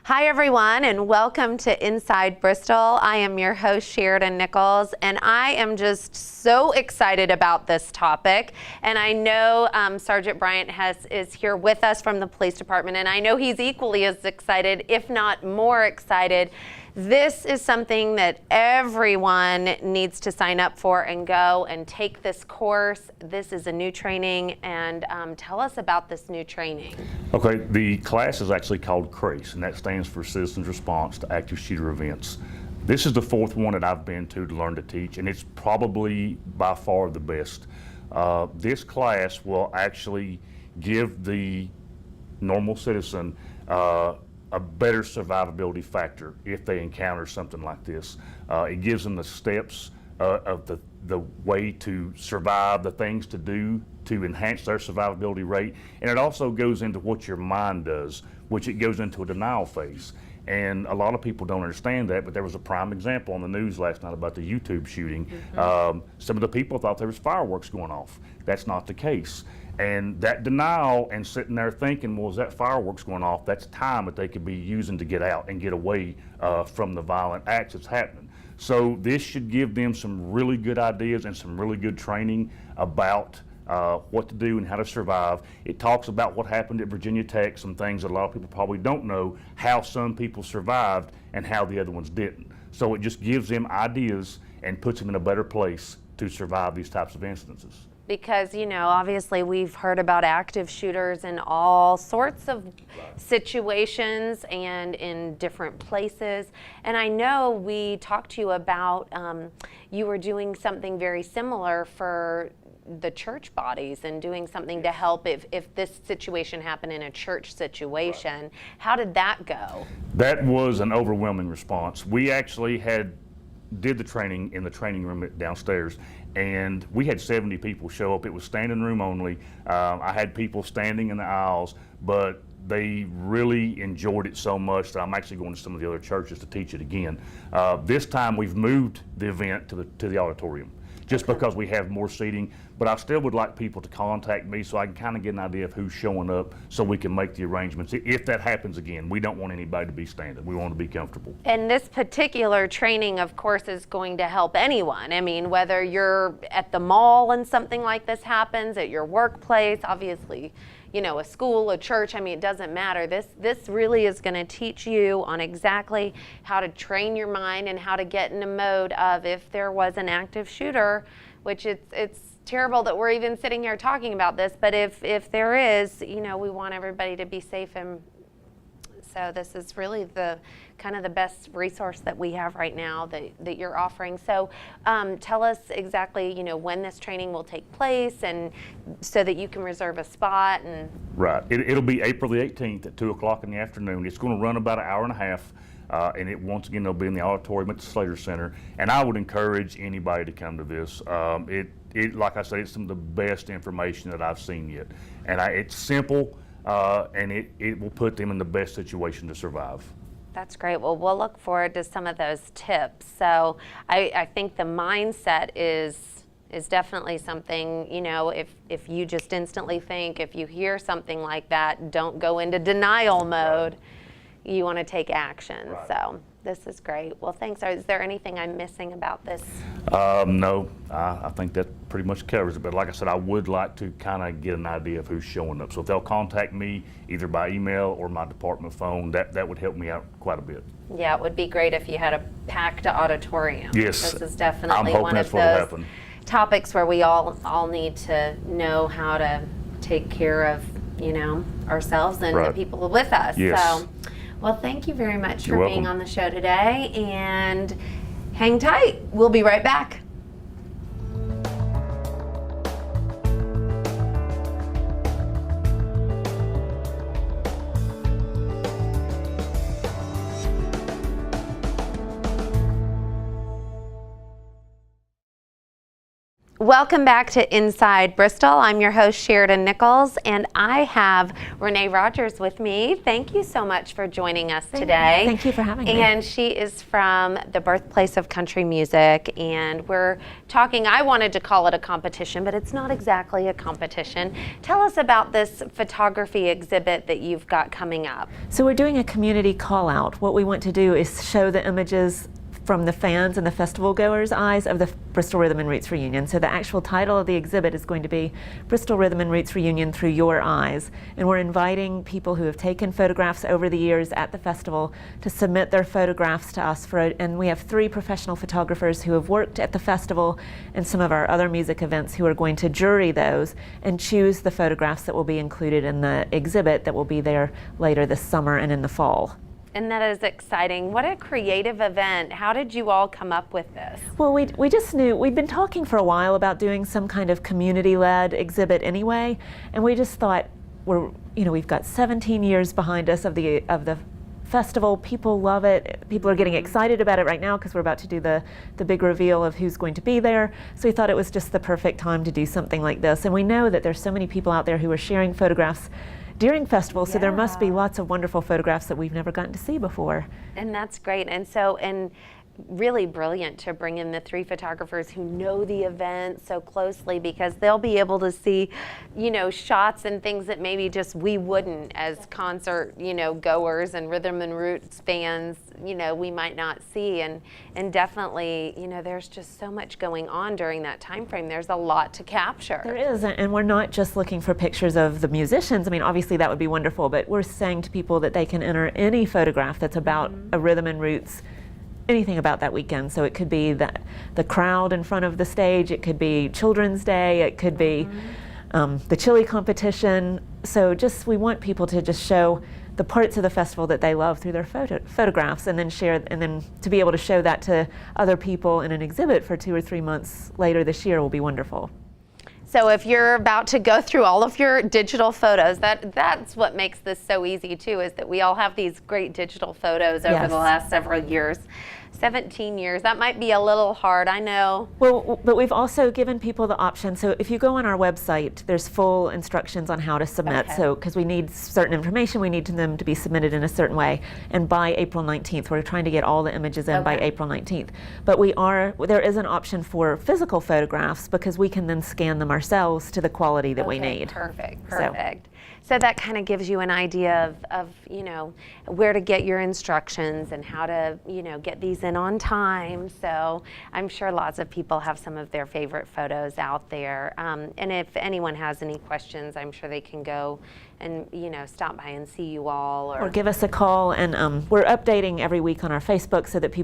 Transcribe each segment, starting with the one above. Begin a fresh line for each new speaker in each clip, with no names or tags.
Hi everyone, and welcome to Inside Bristol. I am your host Sheridan Nichols, and I am just so excited about this topic. And I know Sergeant Bryant is here with us from the police department, and I know he's equally as excited, if not more excited. This is something that everyone needs to sign up for and go and take this course. This is a new training, and tell us about this new training.
Okay, the class is actually called CRACE, and that stands for Citizens Response to Active Shooter Events. This is the fourth one that I've been to learn to teach, and it's probably by far the best. This class will actually give the normal citizen a better survivability factor if they encounter something like this. It gives them the steps of the way to survive, the things to do to enhance their survivability rate, and it also goes into what your mind does, which it goes into a denial phase. And a lot of people don't understand that, but there was a prime example on the news last night about the YouTube shooting. Some of the people thought there was fireworks going off. That's not the case. And that denial and sitting there thinking, well, is that fireworks going off? That's time that they could be using to get out and get away from the violent acts that's happening. So this should give them some really good ideas and some really good training about what to do and how to survive. It talks about what happened at Virginia Tech, some things that a lot of people probably don't know, how some people survived and how the other ones didn't. So it just gives them ideas and puts them in a better place to survive these types of incidences.
Because, you know, obviously we've heard about active shooters in all sorts of situations and in different places. And I know we talked to you about, you were doing something very similar for the church bodies and doing something to help if this situation happened in a church situation. Right. How did that go?
That was an overwhelming response. We actually did the training in the training room downstairs, and we had 70 people show up. It was standing room only. I had people standing in the aisles, but they really enjoyed it so much that I'm actually going to some of the other churches to teach it again. This time we've moved the event to the auditorium, just because we have more seating, but I still would like people to contact me so I can kind of get an idea of who's showing up so we can make the arrangements. If that happens again, we don't want anybody to be standing. We want to be comfortable. And
this particular training, of course, is going to help anyone. I mean, whether you're at the mall and something like this happens, at your workplace, obviously, you know, a school, a church, I mean, it doesn't matter. This really is going to teach you on exactly how to train your mind and how to get in a mode of if there was an active shooter, which it's terrible that we're even sitting here talking about this, but if there is, you know, we want everybody to be safe, and so this is really the kind of the best resource that we have right now that you're offering. So tell us exactly, you know, when this training will take place, and so that you can reserve a spot. And
right, it'll be April the 18th at 2 o'clock in the afternoon. It's going to run about an hour and a half. And it, once again, it'll be in the auditorium at the Slater Center. And I would encourage anybody to come to this. Like I said, it's some of the best information that I've seen yet. And it's simple, and it will put them in the best situation to survive.
That's great. Well, we'll look forward to some of those tips. So I think the mindset is definitely something, you know, if you just instantly think, if you hear something like that, don't go into denial mode. Right. You want to take action. Right. So this is great. Well, thanks. Is there anything I'm missing about this?
No, I think that pretty much covers it. But like I said, I would like to kind of get an idea of who's showing up. So if they'll contact me either by email or my department phone, that would help me out quite a bit.
Yeah, it would be great if you had a packed auditorium.
Yes.
This is definitely one of those topics where we all need to know how to take care of, you know, ourselves and the people with us.
Yes.
So. Well, thank you very much for being on the show today, and hang tight. We'll be right back. Welcome back to Inside Bristol. I'm your host, Sheridan Nichols, and I have Rene Rodgers with me. Thank you so much for joining us today.
Thank you for having me.
And she is from the birthplace of country music, and we're talking, I wanted to call it a competition, but it's not exactly a competition. Tell us about this photography exhibit that you've got coming up.
So we're doing a community call out. What we want to do is show the images from the fans and the festival goers' eyes of the Bristol Rhythm and Roots Reunion. So the actual title of the exhibit is going to be Bristol Rhythm and Roots Reunion Through Your Eyes. And we're inviting people who have taken photographs over the years at the festival to submit their photographs to us. And we have 3 professional photographers who have worked at the festival and some of our other music events who are going to jury those and choose the photographs that will be included in the exhibit that will be there later this summer and in the fall.
And that is exciting. What a creative event. How did you all come up with this?
Well, we just knew, we'd been talking for a while about doing some kind of community-led exhibit anyway, and we just thought, we've got 17 years behind us of the festival. People love it. People are getting excited about it right now because we're about to do the big reveal of who's going to be there. So we thought it was just the perfect time to do something like this. And we know that there's so many people out there who are sharing photographs during festivals, so there must be lots of wonderful photographs that we've never gotten to see before.
And that's great. And really brilliant to bring in the 3 photographers who know the event so closely, because they'll be able to see, shots and things that maybe just we wouldn't as concert, goers and rhythm and roots fans, we might not see. And definitely, there's just so much going on during that time frame. There's a lot to capture.
There is, and we're not just looking for pictures of the musicians. I mean, obviously that would be wonderful, but we're saying to people that they can enter any photograph that's about a rhythm and roots, anything about that weekend. So it could be the crowd in front of the stage, it could be Children's Day, it could be the chili competition. So we want people to just show the parts of the festival that they love through their photographs, and then to be able to show that to other people in an exhibit for 2 or 3 months later this year will be wonderful.
So if you're about to go through all of your digital photos, that's what makes this so easy too, is that we all have these great digital photos over the last several years. 17 years, that might be a little hard, I know.
Well, but we've also given people the option. So if you go on our website, there's full instructions on how to submit.
Okay.
So, because we need certain information, we need them to be submitted in a certain way. And by April 19th, we're trying to get all the images in by April 19th. But there is an option for physical photographs, because we can then scan them ourselves to the quality that we need.
Perfect. So that kind of gives you an idea of where to get your instructions and how to, get these in on time. So I'm sure lots of people have some of their favorite photos out there. And if anyone has any questions, I'm sure they can go and, stop by and see you all.
Or give us a call. And we're updating every week on our Facebook so that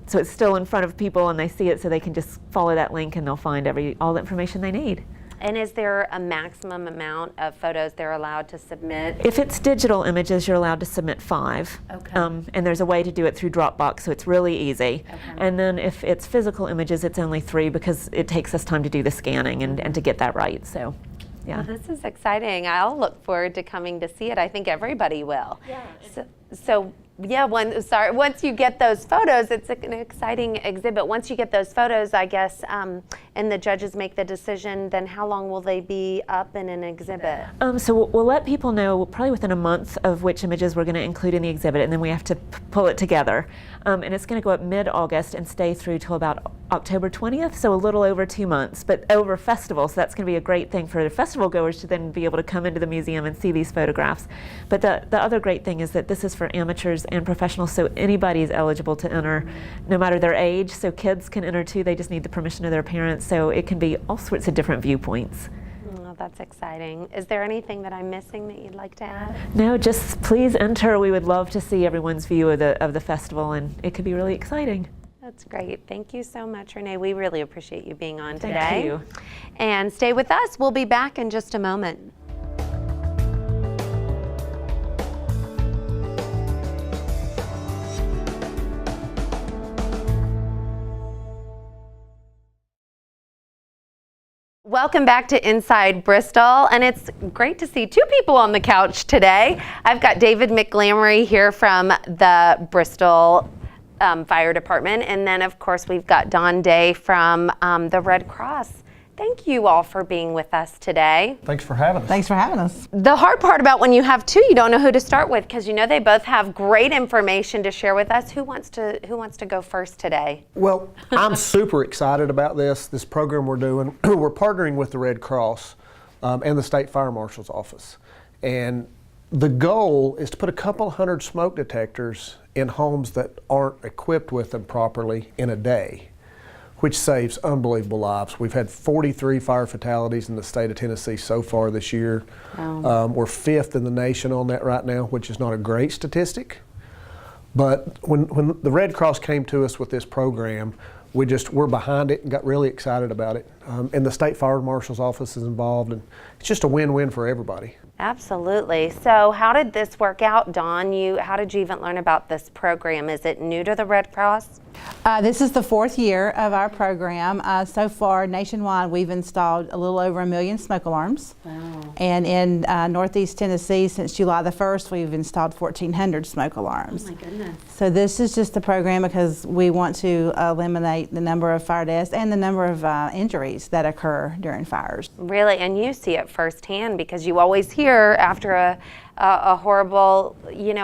so it's still in front of people and they see it, so they can just follow that link and they'll find all the information they need.
And is there a maximum amount of photos they're allowed to submit?
If it's digital images, you're allowed to submit 5.
Okay.
And there's a way to do it through Dropbox, so it's really easy.
Okay.
And then if it's physical images, it's only 3, because it takes us time to do the scanning and to get that right. So, yeah.
Well, this is exciting. I'll look forward to coming to see it. I think everybody will.
Yeah.
So once you get those photos, it's an exciting exhibit. Once you get those photos, I guess, and the judges make the decision, then how long will they be up in an exhibit?
So we'll let people know probably within a month of which images we're going to include in the exhibit, and then we have to pull it together. And it's going to go up mid-August and stay through till about October 20th, so a little over 2 months, but over festival. So that's going to be a great thing for the festival goers to then be able to come into the museum and see these photographs. But the other great thing is that this is for amateurs and professionals, so anybody is eligible to enter, no matter their age. So kids can enter too, they just need the permission of their parents. So it can be all sorts of different viewpoints.
Oh, that's exciting. Is there anything that I'm missing that you'd like to add?
No, just please enter. We would love to see everyone's view of the festival, and it could be really exciting.
That's great. Thank you so much, Rene. We really appreciate you being on today.
Thank you.
And stay with us. We'll be back in just a moment. Welcome back to Inside Bristol, and it's great to see 2 people on the couch today. I've got David McGlamory here from the Bristol Fire Department, and then of course we've got Don Day from the Red Cross. Thank you all for being with us today.
Thanks for having us.
Thanks for having us.
The hard part about when you have two, you don't know who to start with, because you know they both have great information to share with us. Who wants to go first today?
Well, I'm super excited about this program we're doing. We're partnering with the Red Cross and the State Fire Marshal's Office. And the goal is to put a couple hundred smoke detectors in homes that aren't equipped with them properly in a day, which saves unbelievable lives. We've had 43 fire fatalities in the state of Tennessee so far this year.
Wow.
We're 5th in the nation on that right now, which is not a great statistic. But when the Red Cross came to us with this program, we're behind it and got really excited about it. And the State Fire Marshal's Office is involved, and it's just a win-win for everybody.
Absolutely. So how did this work out, Dawn? How did you even learn about this program? Is it new to the Red Cross?
This is the 4th year of our program. So far, nationwide, we've installed a little over 1 million smoke alarms.
Wow.
And in Northeast Tennessee, since July the 1st, we've installed 1,400 smoke alarms.
Oh my goodness.
So this is just a program because we want to eliminate the number of fire deaths and the number of injuries that occur during fires.
Really, and you see it firsthand, because you always hear after a horrible,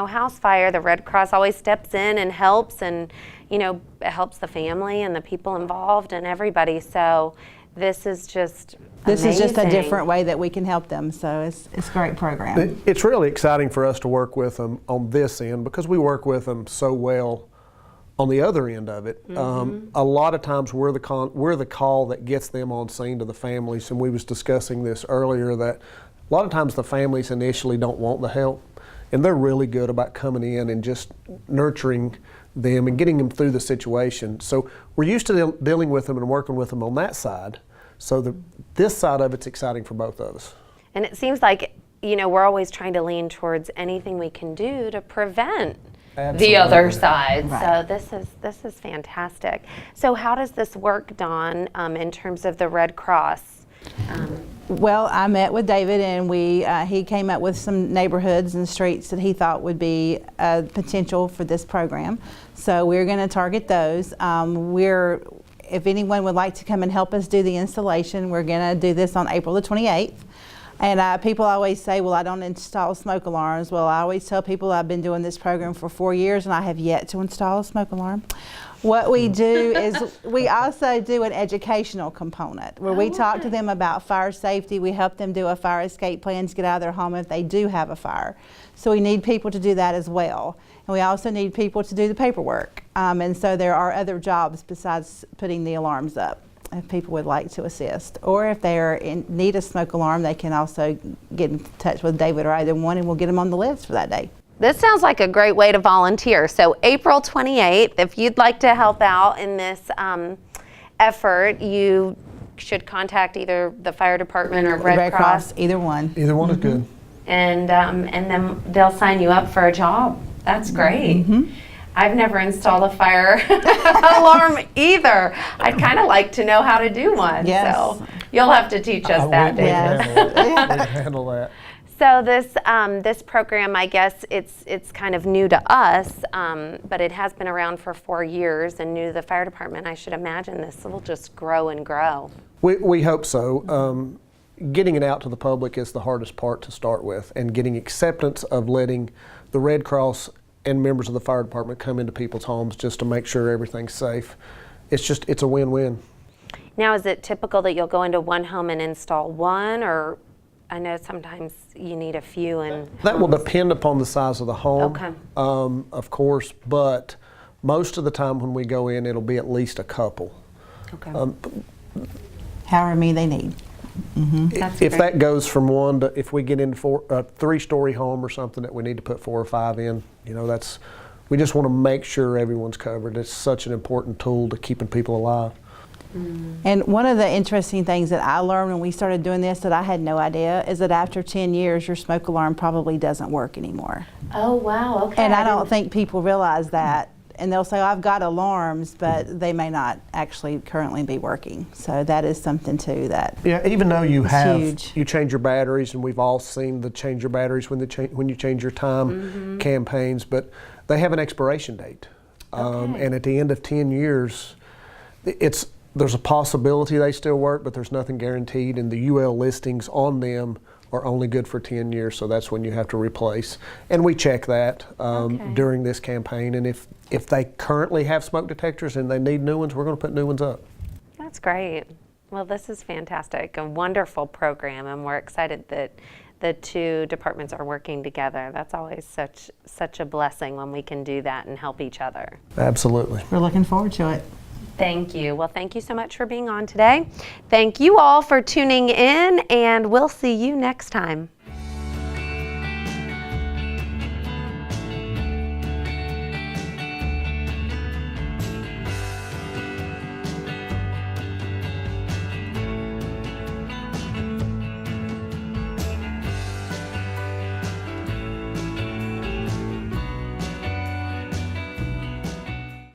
house fire, the Red Cross always steps in and helps, and it helps the family and the people involved and everybody. So this is just
This is just a
amazing.
different way that we can help them. So it's a great program.
It's really exciting for us to work with them on this end because we work with them so well on the other end of it. A lot of times we're the call that gets them on scene to the families, and we was discussing this earlier, that a lot of times the families initially don't want the help, and they're really good about coming in and just nurturing them and getting them through the situation. So we're used to dealing with them and working with them on that side. So this side of it's exciting for both of us.
And it seems like, we're always trying to lean towards anything we can do to prevent the other side.
Right.
So this is fantastic. So how does this work, Dawn, in terms of the Red Cross?
Well, I met with David, and he came up with some neighborhoods and streets that he thought would be potential for this program. So we're going to target those. If anyone would like to come and help us do the installation, we're going to do this on April the 28th. And people always say, well, I don't install smoke alarms. Well, I always tell people I've been doing this program for 4 years and I have yet to install a smoke alarm. What we do is we also do an educational component where we talk to them about fire safety. We help them do a fire escape plan to get out of their home if they do have a fire. So we need people to do that as well. And we also need people to do the paperwork. And so there are other jobs besides putting the alarms up, if people would like to assist. Or if they need a smoke alarm, they can also get in touch with David or either one, and we'll get them on the list for that day.
This sounds like a great way to volunteer. So April 28th, if you'd like to help out in this effort, you should contact either the fire department or Red Cross.
Either one.
Either one is good.
And then they'll sign you up for a job. That's great. I've never installed a fire alarm either. I'd kind of like to know how to do one.
Yes.
So you'll have to teach us that,
We
David.
can handle that.
So this program, I guess it's kind of new to us, but it has been around for 4 years and new to the fire department. I should imagine this will just grow and grow.
We hope so. Getting it out to the public is the hardest part to start with, and getting acceptance of letting the Red Cross and members of the fire department come into people's homes just to make sure everything's safe. It's a win-win.
Now, is it typical that you'll go into one home and install one, or I know sometimes you need a few?
That will depend upon the size of the home,
Okay.
Of course, but most of the time when we go in, it'll be at least a couple.
Okay.
However many they need.
That's
If
great.
that goes from one to, if we get into a 3-story home or something that we need to put 4 or 5 in, we just want to make sure everyone's covered. It's such an important tool to keeping people alive.
And one of the interesting things that I learned when we started doing this that I had no idea is that after 10 years, your smoke alarm probably doesn't work anymore.
Oh, wow. Okay.
And I don't think people realize that. And they'll say, I've got alarms, but they may not actually currently be working. So that is something too that
Yeah, even though you
huge.
you change your batteries, and we've all seen the change your batteries when you change your time campaigns, but they have an expiration date. And at the end of 10 years, there's a possibility they still work, but there's nothing guaranteed, and the UL listings on them are only good for 10 years, so that's when you have to replace. And we check that during this campaign, and if they currently have smoke detectors and they need new ones, we're going to put new ones up.
That's great. Well, this is fantastic, a wonderful program, and we're excited that the two departments are working together. That's always such a blessing when we can do that and help each other.
Absolutely.
We're looking forward to it.
Thank you. Well, thank you so much for being on today. Thank you all for tuning in, and we'll see you next time.